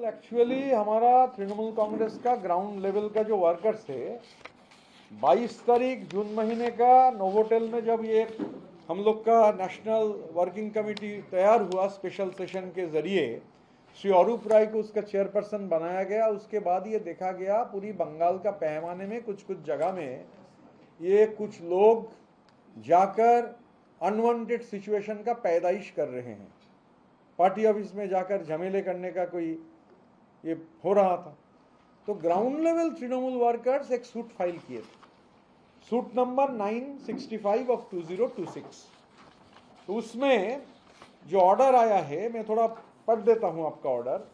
Actually हमारा तृणमूल कांग्रेस का ground level का जो वर्कर्स थे 22 तारीख जून महीने का नोवोटेल में जब ये हम लोग का नेशनल वर्किंग कमेटी तैयार हुआ स्पेशल सेशन के जरिए श्री अरूप राय को उसका चेयरपर्सन बनाया गया। उसके बाद ये देखा गया पूरी बंगाल का पैमाने में कुछ कुछ जगह में ये कुछ लोग जाकर अनवांटेड सिचुएशन का पैदाइश कर रहे हैं। पार्टी ऑफिस में जाकर झमेले करने का कोई ये हो रहा था। तो ग्राउंड लेवल तृणमूल वर्कर्स एक सूट फाइल किए थे, सूट नंबर 965 ऑफ 2026। तो उसमें जो ऑर्डर आया है मैं थोड़ा पढ़ देता हूं आपका order.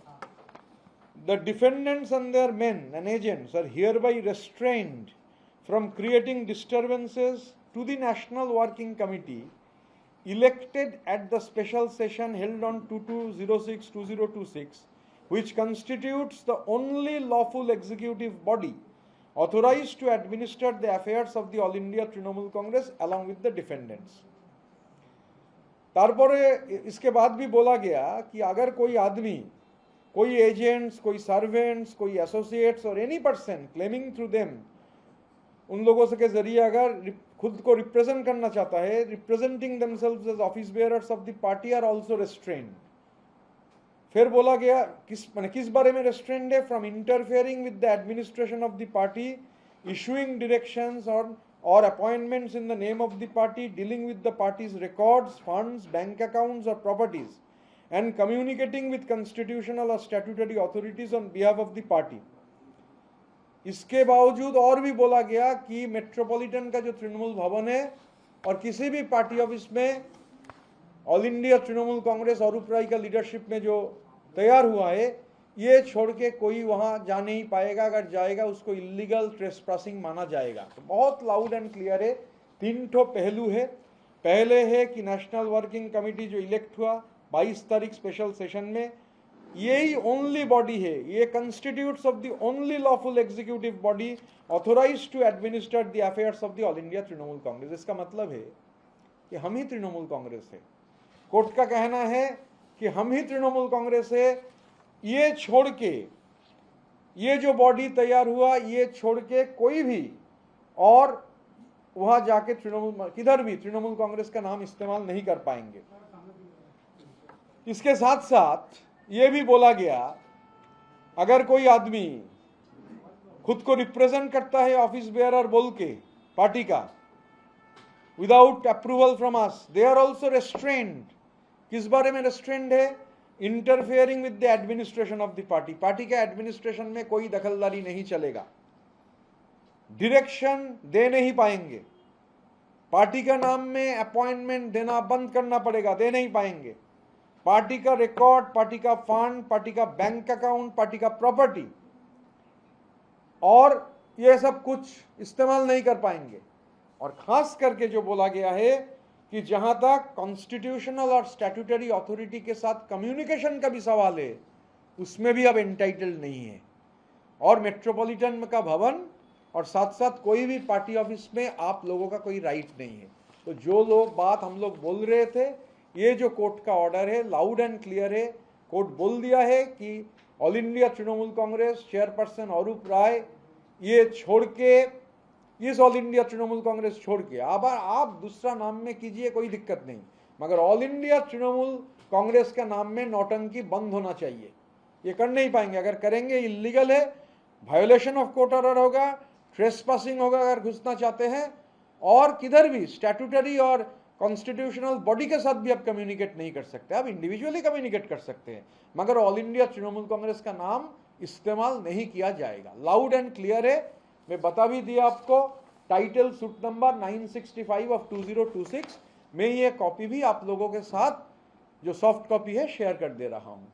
The defendants and their men and agents are hereby restrained from creating disturbances to the national working committee elected at the special session held on 2206-2026, which constitutes the only lawful executive body authorized to administer the affairs of the All India Trinamool Congress along with the defendants. तारपरे इसके बाद भी बोला गया कि अगर कोई आदमी, कोई एजेंट्स, कोई सर्वेंट्स, कोई एसोसिएट्स और any person claiming through them उन लोगों से के जरिए अगर खुद को रिप्रेजेंट करना चाहता है, representing themselves as office bearers of the party are also restrained. फिर बोला गया किस बारे में रेस्ट्रेन्ड है? From interfering with the administration of the party, issuing directions और appointments in the name of the party, dealing with the party's records, funds, bank accounts और properties, and communicating with constitutional और statutory authorities on behalf of the party. इसके बावजूद और भी बोला गया कि मेट्रोपॉलिटन का जो तृणमूल भवन है और किसी भी पार्टी ऑफिस में ऑल इंडिया तृणमूल कांग्रेस अरूप राय का लीडरशिप में जो तैयार हुआ है ये छोड़ के कोई वहां जा नहीं पाएगा। अगर जाएगा उसको इलीगल ट्रेसपासिंग माना जाएगा। तो बहुत लाउड एंड क्लियर है। 3 ठो पहलू है। पहले है कि नेशनल वर्किंग कमेटी जो इलेक्ट हुआ 22 तारीख स्पेशल सेशन में, यही ओनली बॉडी है, ये constitutes of the only lawful executive body authorised to administer the affairs of the All India Trinamool Congress. इसका मतलब है कि हम ही तृणमूल कांग्रेस है। कोर्ट का कहना है कि हम ही तृणमूल कांग्रेस है। ये छोड़ के, ये जो बॉडी तैयार हुआ ये छोड़ के कोई भी और वहां जाके तृणमूल किधर भी तृणमूल कांग्रेस का नाम इस्तेमाल नहीं कर पाएंगे। इसके साथ साथ ये भी बोला गया अगर कोई आदमी खुद को रिप्रेजेंट करता है ऑफिस बेयरर बोल के पार्टी का, without approval from us, they are also restrained. किस बारे में रेस्ट्रेन्ड है? Interfering with the administration of the party. Party के एडमिनिस्ट्रेशन में कोई दखलदारी नहीं चलेगा, डायरेक्शन दे नहीं पाएंगे, पार्टी का नाम में अपॉइंटमेंट देना बंद करना पड़ेगा, दे नहीं पाएंगे, पार्टी का रिकॉर्ड, पार्टी का फंड, पार्टी का बैंक अकाउंट, पार्टी का प्रॉपर्टी और ये सब कुछ इस्तेमाल नहीं कर पाएंगे। और खास करके जो बोला गया है कि जहां तक कॉन्स्टिट्यूशनल और स्टैट्यूटरी अथॉरिटी के साथ कम्युनिकेशन का भी सवाल है उसमें भी अब एंटाइटल्ड नहीं है। और मेट्रोपॉलिटन का भवन और साथ साथ कोई भी पार्टी ऑफिस में आप लोगों का कोई राइट नहीं है। तो जो लोग बात हम लोग बोल रहे थे, ये जो कोर्ट का ऑर्डर है लाउड एंड क्लियर है। कोर्ट बोल दिया है कि all India Trinamool Congress chairperson Arup Roy ये छोड़ के, इस ऑल इंडिया तृणमूल कांग्रेस छोड़ के अब आप दूसरा नाम में कीजिए, कोई दिक्कत नहीं, मगर ऑल इंडिया तृणमूल कांग्रेस का नाम में नौटंकी बंद होना चाहिए। ये कर नहीं पाएंगे। अगर करेंगे इलीगल है, वायोलेशन ऑफ कोर्ट ऑर्डर होगा, ट्रेसपासिंग होगा अगर घुसना चाहते हैं। और किधर भी स्टैट्यूटरी और कॉन्स्टिट्यूशनल बॉडी के साथ भी आप कम्युनिकेट नहीं कर सकते। आप इंडिविजुअली कम्युनिकेट कर सकते हैं, मगर ऑल इंडिया तृणमूल कांग्रेस का नाम इस्तेमाल नहीं किया जाएगा। लाउड एंड क्लियर है। मैं बता भी दिया आपको। टाइटल सूट नंबर 965 ऑफ 2026 में ये कॉपी भी आप लोगों के साथ जो सॉफ्ट कॉपी है शेयर कर दे रहा हूं।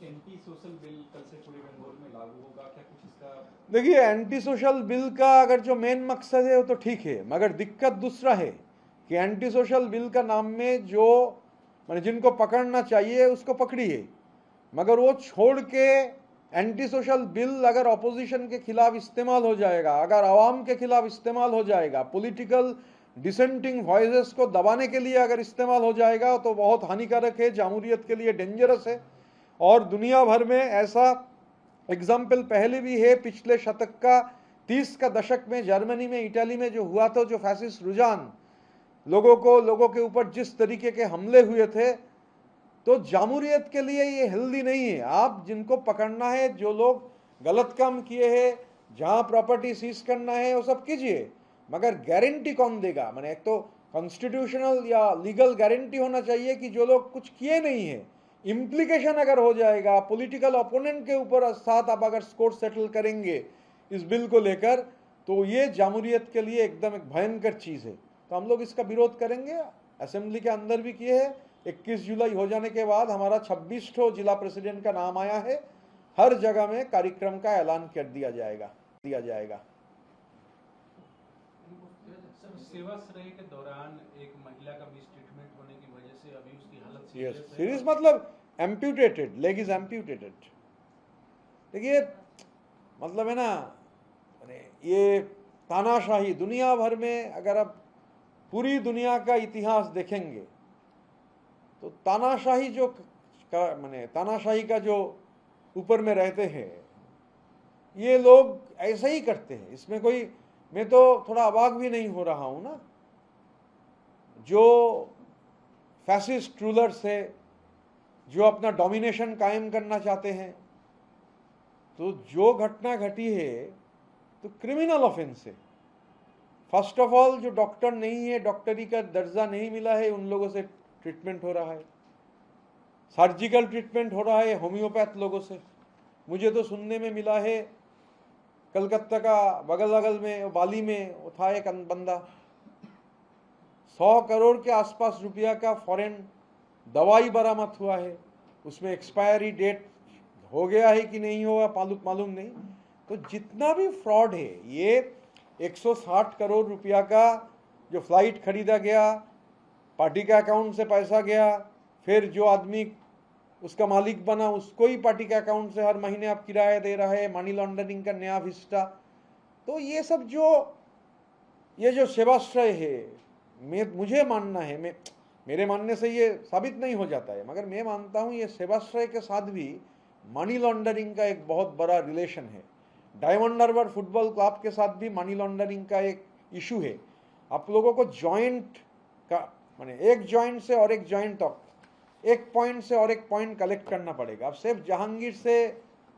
एंटी सोशल बिल कल से पूरे बंगाल में लागू होगा क्या? कुछ इसका देखिए, एंटी सोशल बिल का अगर जो मेन मकसद है वो तो ठीक है, मगर दिक्कत दूसरा है कि एंटी सोशल बिल का नाम में जो जिनको पकड़ना चाहिए उसको पकड़िए, मगर वो छोड़ के एंटी सोशल बिल अगर ऑपोजिशन के खिलाफ इस्तेमाल हो जाएगा, अगर आवाम के खिलाफ इस्तेमाल हो जाएगा, पॉलिटिकल डिसेंटिंग वॉइसेस को दबाने के लिए अगर इस्तेमाल हो जाएगा तो बहुत हानिकारक है, जामूरियत के लिए डेंजरस है। और दुनिया भर में ऐसा एग्जाम्पल पहले भी है, पिछले शतक का 30 का दशक में जर्मनी में, इटाली में जो हुआ था, जो फैसिस्ट रुझान, लोगों के ऊपर जिस तरीके के हमले हुए थे, तो जामूरियत के लिए ये हेल्दी नहीं है। आप जिनको पकड़ना है, जो लोग गलत काम किए हैं, जहां प्रॉपर्टी सीज करना है, वो सब कीजिए, मगर गारंटी कौन देगा? मैंने एक तो कॉन्स्टिट्यूशनल या लीगल गारंटी होना चाहिए कि जो लोग कुछ किए नहीं है, इम्प्लीकेशन अगर हो जाएगा, पॉलिटिकल ओपोनेंट के ऊपर साथ आप अगर स्कोर सेटल करेंगे इस बिल को लेकर, तो ये जामूरियत के लिए एकदम एक भयंकर चीज है। तो हम लोग इसका विरोध करेंगे, असेंबली के अंदर भी किए हैं। 21 जुलाई हो जाने के बाद हमारा 26 ठो जिला प्रेसिडेंट का नाम आया है, हर जगह में कार्यक्रम का ऐलान कर दिया जाएगा। सर, सेवा श्रेय के दौरान एक महिला का मिसट्रीटमेंट होने की वजह से अभी उसकी हालत यस, सीरियस है। सीरियस मतलब एम्प्यूटेटेड, लेग इज एम्प्यूटेटेड। देखिए मतलब है ना, ये तानाशाही दुनिया भर में, अगर आप पूरी दुनिया का इतिहास देखेंगे तो तानाशाही जो तानाशाही का जो ऊपर में रहते हैं, ये लोग ऐसा ही करते हैं। इसमें कोई, मैं तो थोड़ा अबाक भी नहीं हो रहा हूं ना। जो फैसिस्ट रूलर्स है, जो अपना डोमिनेशन कायम करना चाहते हैं, तो जो घटना घटी है तो क्रिमिनल ऑफेंस है। फर्स्ट ऑफ ऑल, जो डॉक्टर नहीं है, डॉक्टरी का दर्जा नहीं मिला है, उन लोगों से ट्रीटमेंट हो रहा है, सर्जिकल ट्रीटमेंट हो रहा है होम्योपैथ लोगों से। मुझे तो सुनने में मिला है, कलकत्ता का बगल में बाली में वो था एक बंदा, 100 करोड़ के आसपास रुपया का फॉरेन दवाई बरामद हुआ है, उसमें एक्सपायरी डेट हो गया है कि नहीं होगा मालूम नहीं। तो जितना भी फ्रॉड है, ये 160 करोड़ रुपया का जो फ्लाइट खरीदा गया, पार्टी के अकाउंट से पैसा गया, फिर जो आदमी उसका मालिक बना उसको ही पार्टी के अकाउंट से हर महीने आप किराया दे रहा है, मनी लॉन्ड्रिंग का नया विस्टा। तो ये सब जो सेवाश्रय है, मुझे मानना है, मेरे मानने से ये साबित नहीं हो जाता है, मगर मैं मानता हूं ये सेवाश्रय के साथ भी मनी लॉन्ड्रिंग का एक बहुत बड़ा रिलेशन है। डायमंड हार्बर फुटबॉल क्लब के साथ भी मनी लॉन्ड्रिंग का एक इशू है। आप लोगों को जॉइंट का माने एक जॉइंट से और एक जॉइंट तक, एक पॉइंट से और एक पॉइंट कलेक्ट करना पड़ेगा। अब सिर्फ जहांगीर से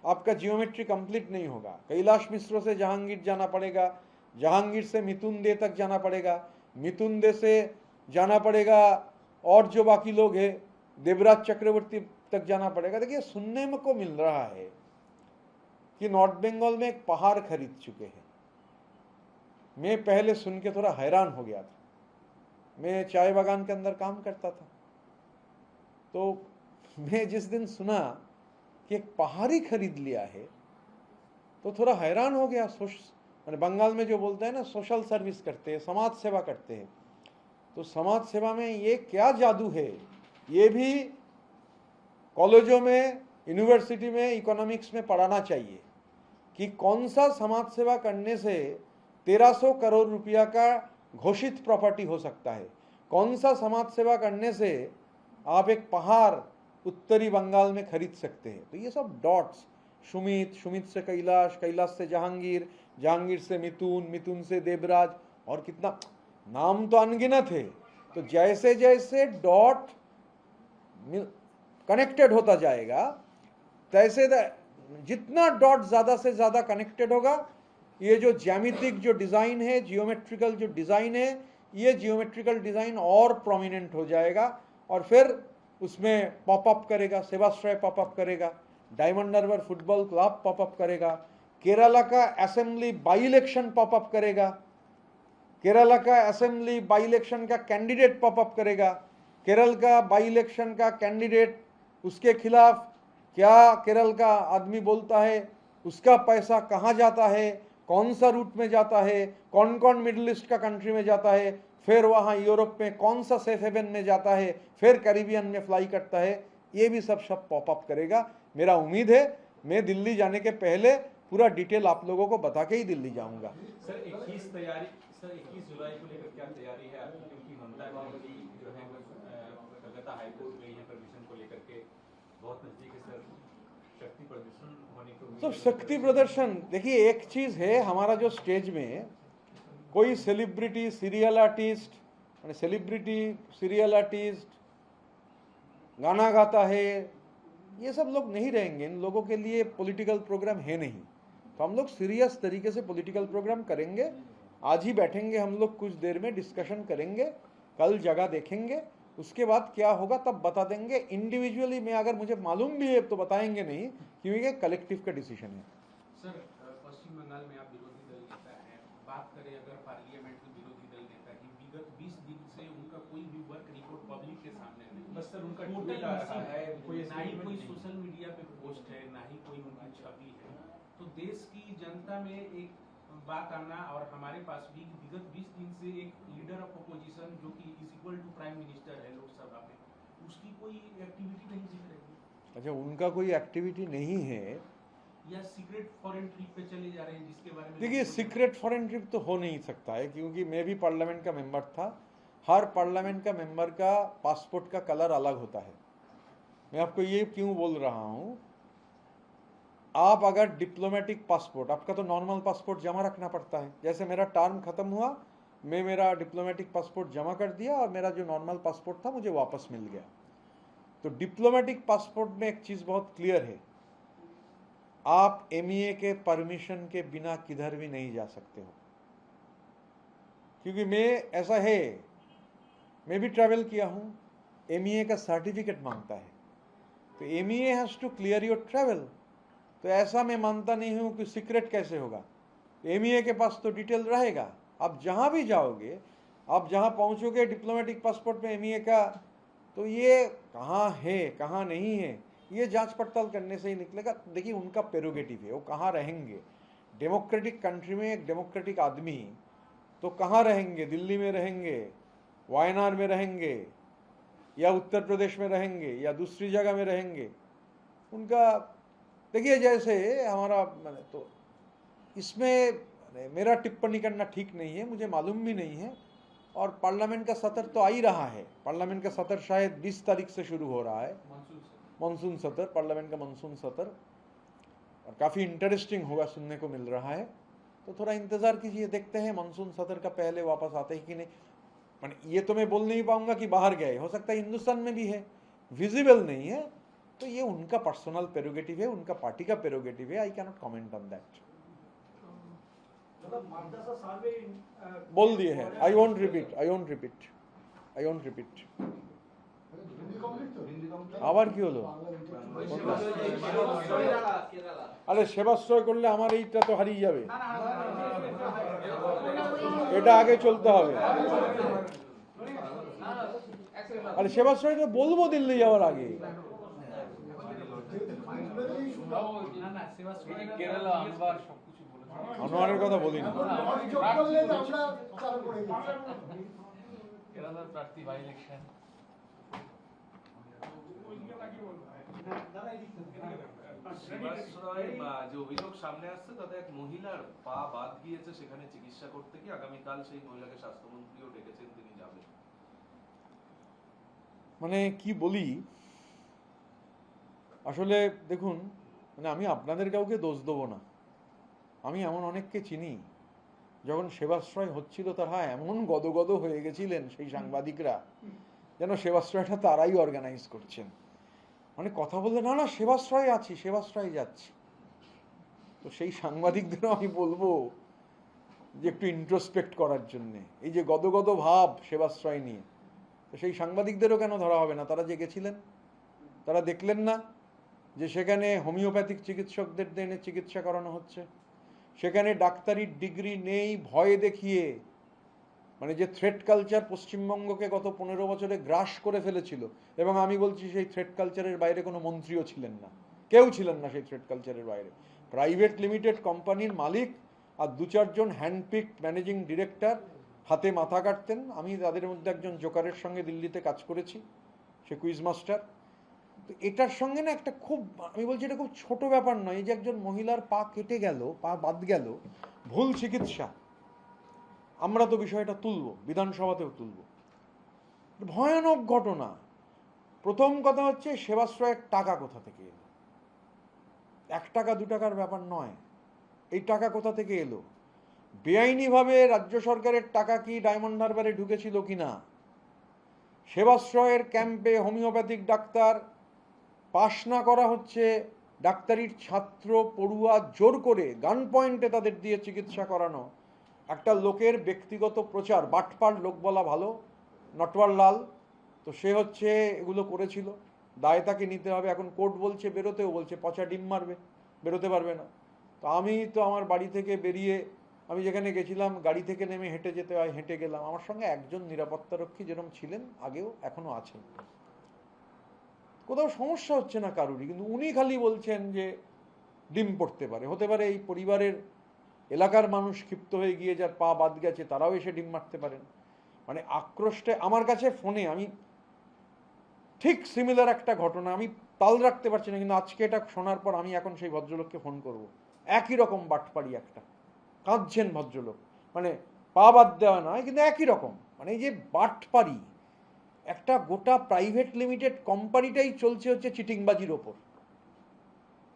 आपका जियोमेट्री कंप्लीट नहीं होगा, कैलाश मिश्र से जहांगीर जाना पड़ेगा, जहांगीर से मिथुन दे तक जाना पड़ेगा, मिथुन दे से जाना पड़ेगा और जो बाकी लोग हैं देवराज चक्रवर्ती तक जाना पड़ेगा। देखिए सुनने में को मिल रहा है कि नॉर्थ बंगाल में एक पहाड़ खरीद चुके हैं। मैं पहले सुन के थोड़ा हैरान हो गया था, मैं चाय बागान के अंदर काम करता था, तो मैं जिस दिन सुना कि एक पहाड़ी खरीद लिया है तो थोड़ा हैरान हो गया। मैंने बंगाल में जो बोलते हैं ना, सोशल सर्विस करते हैं, समाज सेवा करते हैं, तो समाज सेवा में ये क्या जादू है, ये भी कॉलेजों में, यूनिवर्सिटी में, इकोनॉमिक्स में पढ़ाना चाहिए कि कौन सा समाज सेवा करने से 1300 करोड़ रुपया का घोषित प्रॉपर्टी हो सकता है, कौन सा समाज सेवा करने से आप एक पहाड़ उत्तरी बंगाल में खरीद सकते हैं। तो ये सब डॉट्स, सुमित से कैलाश, कैलाश से जहांगीर, जहांगीर से मिथुन, मिथुन से देवराज, और कितना नाम तो अनगिनत है। तो जैसे जैसे डॉट कनेक्टेड होता जाएगा, तैसे जितना डॉट ज्यादा से ज्यादा कनेक्टेड होगा, ये जो ज्यामितिक जो डिजाइन है, जियोमेट्रिकल जो डिजाइन है, ये जियोमेट्रिकल डिजाइन और प्रोमिनेंट हो जाएगा, और फिर उसमें पॉपअप करेगा, सेवाश्रय पॉपअप करेगा, Diamond Harbour football club pop up करेगा, केरला का असेंबली बाई इलेक्शन पॉपअप करेगा, केरला का असेंबली बाई इलेक्शन का कैंडिडेट पॉपअप करेगा, केरल का बाई इलेक्शन का कैंडिडेट, उसके खिलाफ क्या केरल का आदमी बोलता है, उसका पैसा कहाँ जाता है, कौन सा रूट में जाता है, कौन कौन मिडिल ईस्ट का कंट्री में जाता है, फिर वहाँ यूरोप में कौन सा सेफ हेवन में जाता है, फिर कैरिबियन में फ्लाई करता है, ये भी सब पॉपअप करेगा। मेरा उम्मीद है मैं दिल्ली जाने के पहले पूरा डिटेल आप लोगों को बता के ही दिल्ली जाऊंगा। सर सर 21 जुलाई को लेकर क्या तैयारी है आपकी, क्योंकि ममता बनर्जी जो है कलकत्ता हाईकोर्ट गई है परमिशन को लेकर के, बहुत नजदीक है सर, शक्ति प्रदर्शन होने को तो शक्ति प्रदर्शन देखिए, एक चीज है हमारा जो स्टेज में कोई सेलिब्रिटी सीरियल आर्टिस्ट गाना गाता है, ये सब लोग नहीं रहेंगे। इन लोगों के लिए पॉलिटिकल प्रोग्राम है नहीं। तो हम लोग सीरियस तरीके से पॉलिटिकल प्रोग्राम करेंगे। आज ही बैठेंगे हम लोग, कुछ देर में डिस्कशन करेंगे, कल जगह देखेंगे, उसके बाद क्या होगा तब बता देंगे। इंडिविजुअली में अगर मुझे मालूम भी है तो बताएंगे नहीं, क्योंकि कलेक्टिव का डिसीजन है। सर, पश्चिम बंगाल में आप विरोधी दल नेता हैं, बात करें अगर पार्लियामेंट में विरोधी दल नेता की, विगत 20 दिन से उनका कोई भी वर्क रिपोर्ट पब्लिक के सामने नहीं। बस सर उनका टोटल ट्वीट आ रहा है, ना ही कोई सोशल मीडिया पे पोस्ट है, ना ही कोई उनकी छवि है। तो देश की जनता में एक बात आना, और हमारे पास भी विगत 20 दिन से एक लीडर ऑफ अपोजिशन जो कि is equal to prime minister है लोकसभा में, उसकी कोई एक्टिविटी नहीं दिख रही। अच्छा, उनका कोई एक्टिविटी नहीं है या सीक्रेट फॉरेन ट्रिप पे चले जा रहे हैं, जिसके बारे में देखिए, सीक्रेट फॉरेन ट्रिप तो हो नहीं सकता है, क्योंकि मैं भी पार्लियामेंट का मेंबर था। हर पार्लियामेंट का मेंबर का पासपोर्ट का कलर अलग होता है। मैं आपको ये क्यों बोल रहा हूं, आप अगर डिप्लोमेटिक पासपोर्ट, आपका तो नॉर्मल पासपोर्ट जमा रखना पड़ता है। जैसे मेरा टर्म खत्म हुआ, मैं मेरा डिप्लोमेटिक पासपोर्ट जमा कर दिया और मेरा जो नॉर्मल पासपोर्ट था मुझे वापस मिल गया। तो डिप्लोमेटिक पासपोर्ट में एक चीज बहुत क्लियर है, आप एमईए के परमिशन के बिना किधर भी नहीं जा सकते हो। क्योंकि मैं, ऐसा है, मैं भी ट्रैवल किया हूं, एमईए का सर्टिफिकेट मांगता है, तो MEA has to clear your travel. तो ऐसा मैं मानता नहीं हूं कि सीक्रेट कैसे होगा। एमईए के पास तो डिटेल रहेगा। आप जहां भी जाओगे, आप जहां पहुंचोगे डिप्लोमेटिक पासपोर्ट में एमईए का, तो ये कहाँ है कहाँ नहीं है, ये जांच पड़ताल करने से ही निकलेगा। देखिए, उनका प्रेरोगेटिव है, वो कहाँ रहेंगे। डेमोक्रेटिक कंट्री में एक डेमोक्रेटिक आदमी तो कहाँ रहेंगे, दिल्ली में रहेंगे, वायनाड में रहेंगे, या उत्तर प्रदेश में रहेंगे, या दूसरी जगह में रहेंगे। उनका देखिए, जैसे हमारा, तो इसमें मेरा टिप्पणी करना ठीक नहीं है, मुझे मालूम भी नहीं है। और पार्लियामेंट का सत्र तो आ ही रहा है। पार्लियामेंट का सत्र शायद 20 तारीख से शुरू हो रहा है, मानसून सत्र, पार्लियामेंट का मानसून सत्र, और काफ़ी इंटरेस्टिंग होगा, सुनने को मिल रहा है। तो थोड़ा इंतज़ार कीजिए, देखते हैं मानसून सत्र का पहले वापस आते हैं कि नहीं। ये तो मैं बोल नहीं पाऊंगा कि बाहर गए, हो सकता है हिंदुस्तान में भी है, विजिबल नहीं है। तो ये उनका पर्सनल प्रेरोगेटिव है, उनका पार्टी का प्रेरोगेटिव है। I can not comment on that. बोल दिए हैं, आई वोंट रिपीट। আবার কি হলো? আরে সেবাশ্রয় করলে আমার এইটা তো হারিয়ে যাবে, এটা আগে চলতে হবে। আরে সেবাশ্রয় তো বলবো দিল্লি যাওয়ার আগে। আনোয়ারের কথা বলিনি। কেরালার প্রার্থী বাই ইলেকশন শিবাশ্রয় যে অভিযোগ সামনে আসছে, তাতে এক মহিলার পা বাদ গিয়েছে, সেখানে চিকিৎসা করতে গিয়ে আগামীকাল সেই মহিলাকে স্বাস্থ্যমন্ত্রীও ডেকেছেন, তিনি যাবেন। মানে কি বলি, আসলে দেখুন, মানে আমি আপনাদের কাউকে দোষ দেবো না। আমি এমন অনেককে চিনি, যখন সেবাশ্রয় হচ্ছিল তারা এমন গদগদ হয়ে গেছিলেন সেই সাংবাদিকরা, যেন সেবাশ্রয়টা তারাই অর্গানাইজ করছেন। মানে কথা বললে, না না সেবাশ্রয় আছি, সেবাশ্রয় যাচ্ছি। তো সেই সাংবাদিকদেরও আমি বলবো যে একটু ইন্ট্রোস্পেক্ট করার জন্যে, এই যে গদগদ ভাব সেবাশ্রয় নিয়ে, তো সেই সাংবাদিকদেরও কেন ধরা হবে না? তারা যে গেছিলেন, তারা দেখলেন না যে সেখানে হোমিওপ্যাথিক চিকিৎসকদের এনে চিকিৎসা করানো হচ্ছে, সেখানে ডাক্তারির ডিগ্রি নেই ভয় দেখিয়ে, মানে যে থ্রেট কালচার পশ্চিমবঙ্গকে গত 15 বছরে গ্রাস করে ফেলেছিল, এবং আমি বলছি সেই থ্রেট কালচারের বাইরে কোনো মন্ত্রীও ছিলেন না, কেউ ছিলেন না সেই থ্রেট কালচারের বাইরে। প্রাইভেট লিমিটেড কোম্পানির মালিক আর 2-4 জন হ্যান্ডপিকড ম্যানেজিং ডিরেক্টর হাতে মাথা কাটতেন। আমি তাদের মধ্যে একজন জোকারের সঙ্গে দিল্লিতে কাজ করেছি, সে কুইজ মাস্টার। তো এটার সঙ্গে না একটা খুব, আমি বলছি এটা খুব ছোট ব্যাপার নয়। এই যে একজন মহিলার পা কেটে গেল, পা বাদ গেল, ভুল চিকিৎসা, আমরা তো বিষয়টা তুলব, বিধানসভাতেও তুলব। ভয়ানক ঘটনা। প্রথম কথা হচ্ছে সেবাশ্রয়ের টাকা কোথা থেকে এলো? 1 টাকা 2 টাকার ব্যাপার নয়, এই টাকা কোথা থেকে এলো? বেআইনিভাবে রাজ্য সরকারের টাকা কি ডায়মন্ড হারবারে ঢুকেছিল কিনা? সেবাশ্রয়ের ক্যাম্পে হোমিওপ্যাথিক ডাক্তার পাশ না করা হচ্ছে, ডাক্তারির ছাত্র পড়ুয়া জোর করে গান পয়েন্টে তাদের দিয়ে চিকিৎসা করানো একটা লোকের ব্যক্তিগত প্রচার। বাটপার লোক বলা ভালো, নটওয়ার লাল, তো সে হচ্ছে এগুলো করেছিল, দায় তাকে নিতে হবে। এখন কোর্ট বলছে বেরোতেও বলছে পচা ডিম মারবে, বেরোতে পারবে না। তো আমি তো আমার বাড়ি থেকে বেরিয়ে আমি যেখানে গেছিলাম গাড়ি থেকে নেমে হেঁটে যেতে হয়, হেঁটে গেলাম। আমার সঙ্গে একজন নিরাপত্তারক্ষী যেরকম ছিলেন আগেও, এখনো আছেন। কোথাও সমস্যা হচ্ছে না কারুরই, কিন্তু উনি খালি বলছেন যে ডিম পড়তে পারে, হতে পারে এই পরিবারের এলাকার মানুষ ক্ষিপ্ত হয়ে গিয়ে যার পা বাদ গেছে তারাও এসে ডিম মারতে পারেন। মানে আক্রোশে আমার কাছে ফোনে আমি ঠিক সিমিলার একটা ঘটনা আমি তাল রাখতে পারছি না, কিন্তু আজকে এটা শোনার পর আমি এখন সেই ভদ্রলোককে ফোন করব। একই রকম বাটপাড়ি একটা, কাঁদছেন ভদ্রলোক, মানে পা বাদ দেওয়া নয় কিন্তু একই রকম। মানে এই যে বাটপাড়ি, একটা গোটা প্রাইভেট লিমিটেড কোম্পানিটাই চলছে হচ্ছে চিটিংবাজির ওপর।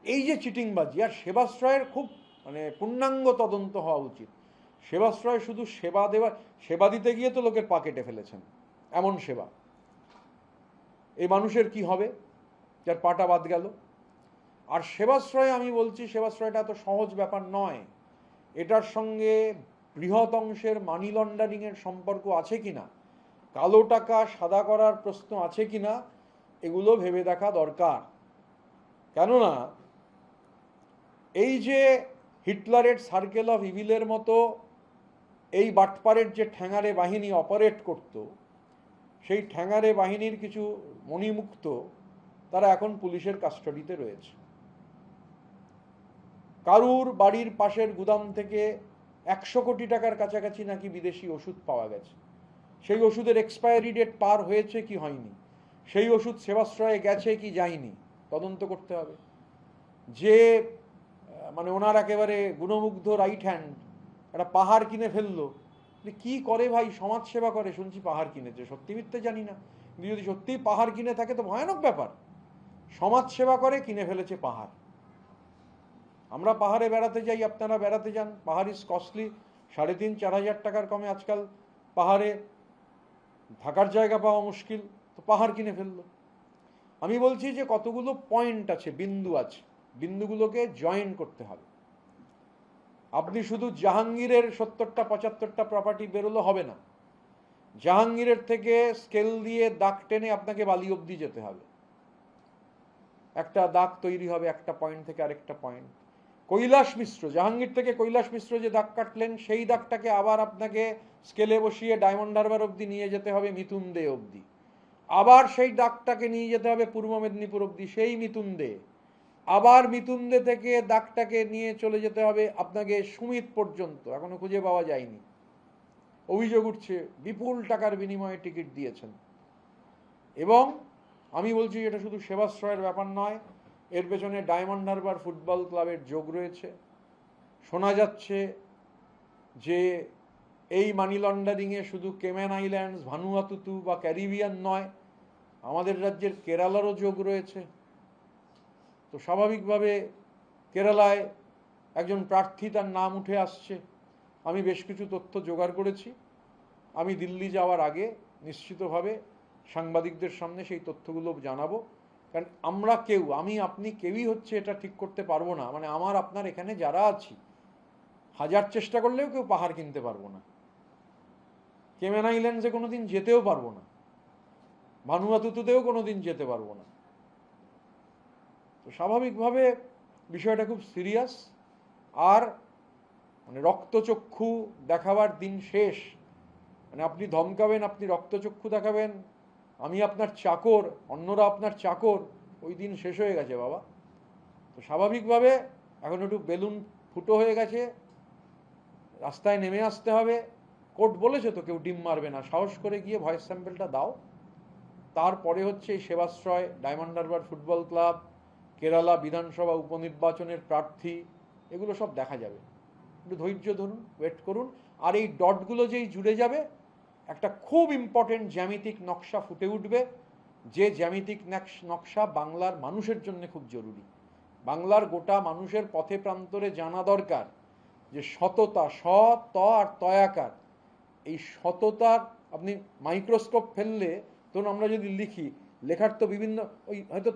এই যে চিটিংবাজি, আর সেবাশ্রয়ের খুব মানে পূর্ণাঙ্গ তদন্ত হওয়া উচিত। সেবাশ্রয় শুধু সেবা দিতে গিয়ে তো লোকের পা কেটে ফেলেছেন, এমন সেবা। এই মানুষের কি হবে যার পাটা বাদ গেল? আর সেবাশ্রয়, আমি বলছি সেবাশ্রয়টা এত সহজ ব্যাপার নয়। এটার সঙ্গে বৃহৎ অংশের মানি লন্ডারিং এর সম্পর্ক আছে কিনা, কালো টাকা সাদা করার প্রশ্ন আছে কিনা, এগুলো ভেবে দেখা দরকার। কেননা এই যে হিটলারের সার্কেল অফ ইভিলের মতো এই বাটপারের যে ঠ্যাঙারে বাহিনী অপারেট করত, সেই ঠ্যাঙারে বাহিনীর কিছু মণিমুক্ত তারা এখন পুলিশের কাস্টাডিতে রয়েছে। কারুর বাড়ির পাশের গুদাম থেকে 100 কোটি টাকার কাছাকাছি নাকি বিদেশি ওষুধ পাওয়া গেছে। সেই ওষুধের এক্সপায়ারি ডেট পার হয়েছে কি হয়নি, সেই ওষুধ সেবাশ্রয়ে গেছে কি যায়নি, তদন্ত করতে হবে। যে মানে ওনার একেবারে গুণমুগ্ধ রাইট হ্যান্ড একটা পাহাড় কিনে ফেললো, কি করে ভাই? সমাজ সেবা করে শুনছি, পাহাড় কিনেছে, সত্যি মিথ্যে জানি না, কিন্তু যদি সত্যিই পাহাড় কিনে থাকে তো ভয়ানক ব্যাপার। সমাজ সেবা করে কিনে ফেলেছে পাহাড়। আমরা পাহাড়ে বেড়াতে যাই, আপনারা বেড়াতে যান, পাহাড় ইজ কস্টলি, 3,500-4 হাজার টাকার কমে আজকাল পাহাড়ে থাকার জায়গা পাওয়া মুশকিল, তো পাহাড় কিনে ফেললো। আমি বলছি যে কতগুলো পয়েন্ট আছে, বিন্দু আছে, বিন্দুগুলোকে জয়েন করতে হবে। আপনি শুধু জাহাঙ্গীরের 70টা 75টা প্রপার্টি বেরোলো হবে না, জাহাঙ্গীরের থেকে স্কেল দিয়ে দাগ টেনে আপনাকে বালি অবধি যেতে হবে। একটা দাগ তৈরি হবে একটা পয়েন্ট থেকে আরেকটা পয়েন্ট। কৈলাস মিশ্র, জাহাঙ্গীর থেকে কৈলাস মিশ্র যে দাগ কাটলেন, সেই দাগটাকে আবার আপনাকে স্কেলে বসিয়ে ডায়মন্ড হারবার অবধি নিয়ে যেতে হবে, মিথুন দে অবধি। আবার সেই দাগটাকে নিয়ে যেতে হবে পূর্ব মেদিনীপুর অবধি, সেই মিথুন দে। আবার মিথুন দে থেকে দাগটাকে নিয়ে চলে যেতে হবে আপনাকে সুমিত পর্যন্ত, এখনো খুঁজে পাওয়া যায়নি। অভিযোগ উঠছে বিপুল টাকার বিনিময়ে টিকিট দিয়েছেন। এবং আমি বলছি এটা শুধু সেবাশ্রয়ের ব্যাপার নয়, এর পেছনে ডায়মন্ড হারবার ফুটবল ক্লাবের যোগ রয়েছে। শোনা যাচ্ছে যে এই মানি লন্ডারিংয়ে শুধু কেম্যান আইল্যান্ডস, ভানুয়াতুতু বা ক্যারিবিয়ান নয়, আমাদের রাজ্যের কেরালারও যোগ রয়েছে। তো স্বাভাবিকভাবে কেরালায় একজন প্রার্থী, তার নাম উঠে আসছে। আমি বেশ কিছু তথ্য জোগাড় করেছি, আমি দিল্লি যাওয়ার আগে নিশ্চিতভাবে সাংবাদিকদের সামনে সেই তথ্যগুলো জানাবো। কারণ আমরা কেউ, আমি আপনি কেউই হচ্ছে এটা ঠিক করতে পারবো না, মানে আমার আপনার এখানে যারা আছি হাজার চেষ্টা করলেও কেউ পাহাড় কিনতে পারবো না, কেম্যান আইল্যান্ডসে কোনোদিন যেতেও পারবো না, ভানুয়াতুতুতেও কোনোদিন যেতে পারবো না। তো স্বাভাবিকভাবে বিষয়টা খুব সিরিয়াস। আর মানে রক্তচক্ষু দেখাবার দিন শেষ। মানে আপনি ধমকাবেন, আপনি রক্তচক্ষু দেখাবেন, আমি আপনার চাকর, অন্যরা আপনার চাকর, ওই দিন শেষ হয়ে গেছে বাবা। তো স্বাভাবিকভাবে এখন একটু বেলুন ফুটো হয়ে গেছে, রাস্তায় নেমে আসতে হবে। কোর্ট বলেছে তো কেউ ডিম মারবে না, সাহস করে গিয়ে ভয়েস স্যাম্পেলটা দাও। তারপরে হচ্ছে এই সেবাশ্রয়, ডায়মন্ড হারবার ফুটবল ক্লাব, কেরালা বিধানসভা উপনির্বাচনের প্রার্থী, এগুলো সব দেখা যাবে। একটু ধৈর্য ধরুন, ওয়েট করুন। আর এই ডটগুলো যেই জুড়ে যাবে একটা খুব ইম্পর্টেন্ট জ্যামিতিক নকশা ফুটে উঠবে, যে জ্যামিতিক নকশা বাংলার মানুষের জন্য খুব জরুরি। বাংলার গোটা মানুষের পথে প্রান্তরে জানা দরকার যে সততা, ত আর তয়াকার, এই সততার আপনি মাইক্রোস্কোপ ফেললে তখন আমরা যদি লিখি, লেখার তো বিভিন্ন, ওই হয়তো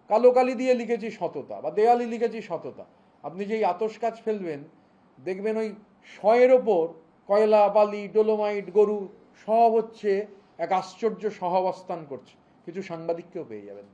কালো কালি দিয়ে লিখেছি সততা বা দেয়ালি লিখেছি সততা, আপনি যেই আতশ কাজ ফেলবেন দেখবেন ওই শয়ের ওপর কয়লা, বালি, ডোলোমাইট, গরু সব হচ্ছে এক আশ্চর্য সহাবস্থান করছে। কিছু সাংবাদিককেও পেয়ে যাবেন।